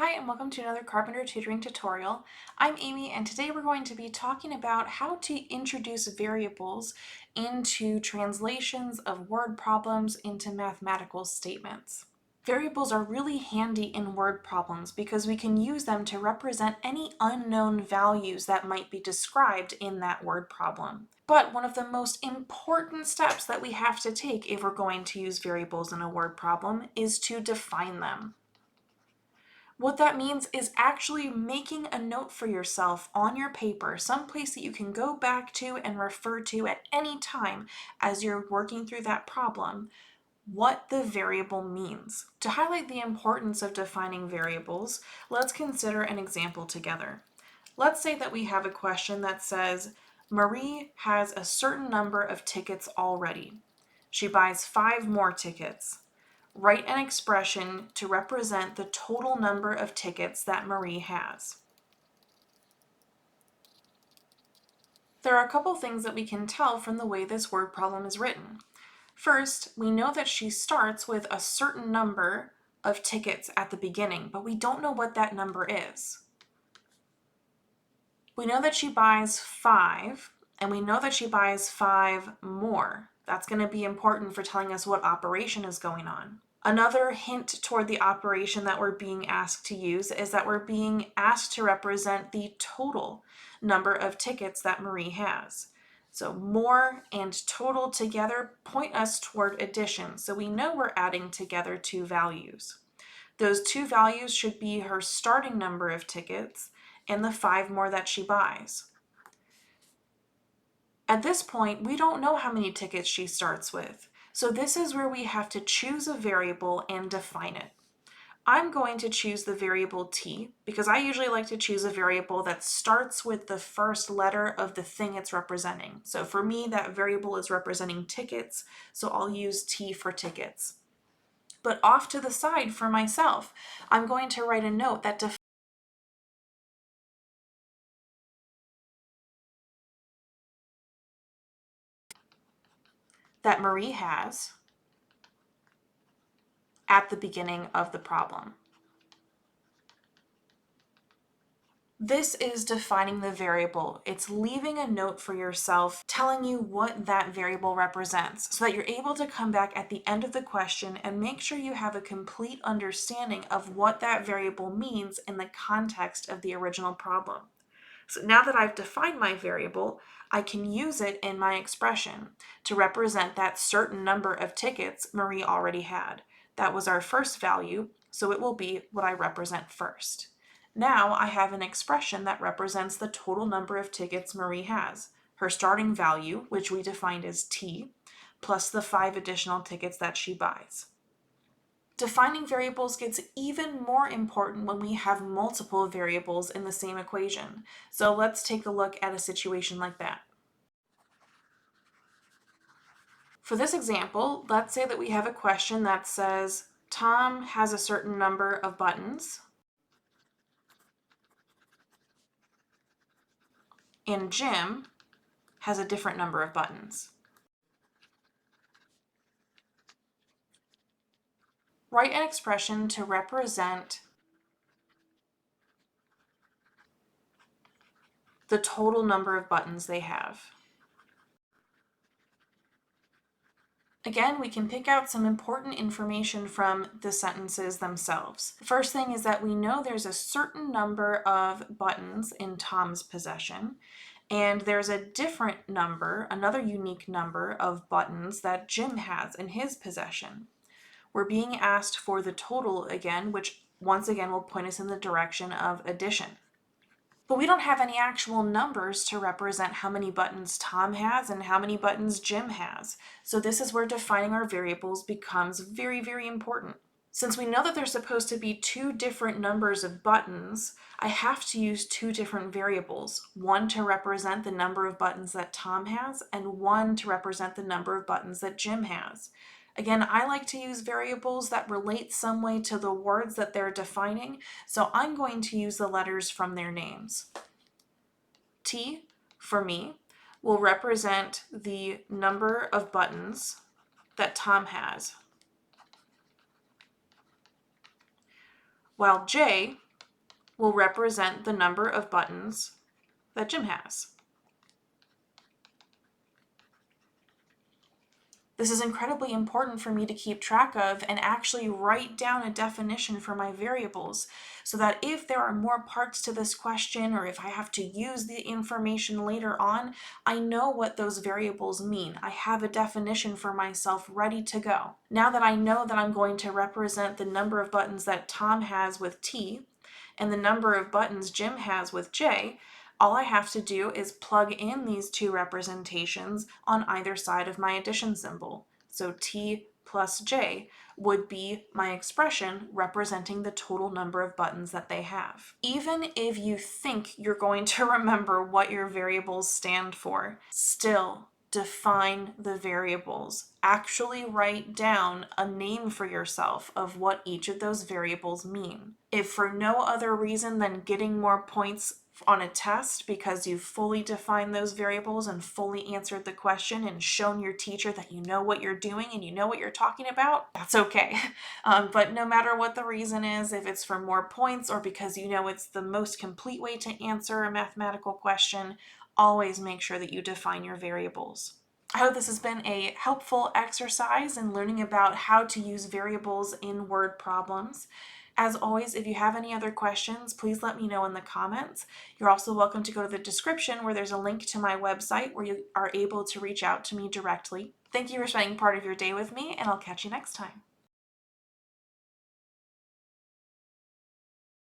Hi, and welcome to another Carpenter tutoring tutorial. I'm Amy, and today we're going to be talking about how to introduce variables into translations of word problems into mathematical statements. Variables are really handy in word problems because we can use them to represent any unknown values that might be described in that word problem. But one of the most important steps that we have to take if we're going to use variables in a word problem is to define them. What that means is actually making a note for yourself on your paper, someplace that you can go back to and refer to at any time as you're working through that problem, what the variable means. To highlight the importance of defining variables, let's consider an example together. Let's say that we have a question that says, Marie has a certain number of tickets already. She buys 5 more tickets. Write an expression to represent the total number of tickets that Marie has. There are a couple things that we can tell from the way this word problem is written. First, we know that she starts with a certain number of tickets at the beginning, but we don't know what that number is. We know that she buys 5, and we know that she buys 5 more. That's going to be important for telling us what operation is going on. Another hint toward the operation that we're being asked to use is that we're being asked to represent the total number of tickets that Marie has. So more and total together point us toward addition, so we know we're adding together two values. Those two values should be her starting number of tickets and the 5 more that she buys. At this point, we don't know how many tickets she starts with. So this is where we have to choose a variable and define it. I'm going to choose the variable t because I usually like to choose a variable that starts with the first letter of the thing it's representing. So for me, that variable is representing tickets, so I'll use t for tickets. But off to the side for myself, I'm going to write a note that Marie has at the beginning of the problem. This is defining the variable. It's leaving a note for yourself telling you what that variable represents so that you're able to come back at the end of the question and make sure you have a complete understanding of what that variable means in the context of the original problem. So now that I've defined my variable, I can use it in my expression to represent that certain number of tickets Marie already had. That was our first value, so it will be what I represent first. Now I have an expression that represents the total number of tickets Marie has, her starting value, which we defined as t, plus the 5 additional tickets that she buys. Defining variables gets even more important when we have multiple variables in the same equation. So let's take a look at a situation like that. For this example, let's say that we have a question that says, Tom has a certain number of buttons, and Jim has a different number of buttons. Write an expression to represent the total number of buttons they have. Again, we can pick out some important information from the sentences themselves. The first thing is that we know there's a certain number of buttons in Tom's possession, and there's a different number, another unique number of buttons that Jim has in his possession. We're being asked for the total again, which once again will point us in the direction of addition. But we don't have any actual numbers to represent how many buttons Tom has and how many buttons Jim has. So this is where defining our variables becomes very, very important. Since we know that there's supposed to be 2 different numbers of buttons, I have to use 2 different variables, one to represent the number of buttons that Tom has and one to represent the number of buttons that Jim has. Again, I like to use variables that relate some way to the words that they're defining, so I'm going to use the letters from their names. T, for me, will represent the number of buttons that Tom has, while J will represent the number of buttons that Jim has. This is incredibly important for me to keep track of and actually write down a definition for my variables so that if there are more parts to this question or if I have to use the information later on, I know what those variables mean. I have a definition for myself ready to go. Now that I know that I'm going to represent the number of buttons that Tom has with T and the number of buttons Jim has with J, all I have to do is plug in these two representations on either side of my addition symbol. So T plus J would be my expression representing the total number of buttons that they have. Even if you think you're going to remember what your variables stand for, still define the variables. Actually write down a name for yourself of what each of those variables mean. If for no other reason than getting more points on a test because you've fully defined those variables and fully answered the question and shown your teacher that you know what you're doing and you know what you're talking about, that's okay. But no matter what the reason is, if it's for more points or because you know it's the most complete way to answer a mathematical question, always make sure that you define your variables. I hope this has been a helpful exercise in learning about how to use variables in word problems. As always, if you have any other questions, please let me know in the comments. You're also welcome to go to the description where there's a link to my website where you are able to reach out to me directly. Thank you for spending part of your day with me, and I'll catch you next time.